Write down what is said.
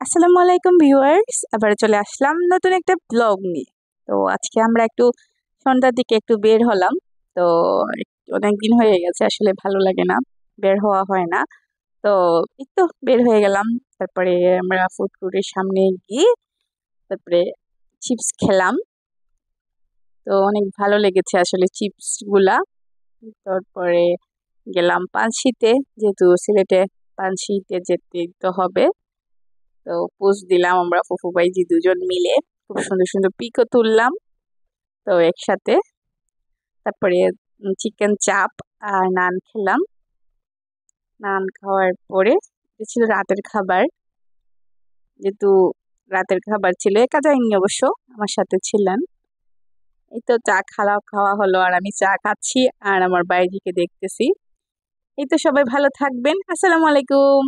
আসসালামু আলাইকুম ভিউয়ার্স, আবার চলে আসলাম নতুন একটা ব্লগ নিয়ে। তো আজকে আমরা একটু সন্ধ্যার দিকে একটু বের হলাম। তো অনেকদিন হয়ে গেছে, আসলে ভালো লাগে না, বের হওয়া হয় না। তো এই তো বের হয়ে গেলাম। তারপরে আমরা ফুড কোর্টের সামনে গিয়ে তারপরে চিপস খেলাম। তো অনেক ভালো লেগেছে আসলে চিপস গুলা। তারপরে গেলাম পানশিতে, যেহেতু সিলেটে পানশিতে যেতে তো হবে। তো পোস্ট দিলাম আমরা ফুফু ভাইজি দুজন মিলে, খুব সুন্দর সুন্দর পিকও তুললাম। তো একসাথে তারপরে চিকেন চাপ আর নান খেলাম। নান খাওয়ার পরে এটা ছিল রাতের খাবার। যেহেতু রাতের খাবার ছিল, একা যাইনি অবশ্য, আমার সাথে ছিলেন। এই তো চা খাওয়া খাওয়া হলো, আর আমি চা খাচ্ছি আর আমার বাইজিকে দেখতেছি। এই তো, সবাই ভালো থাকবেন। আসসালামু আলাইকুম।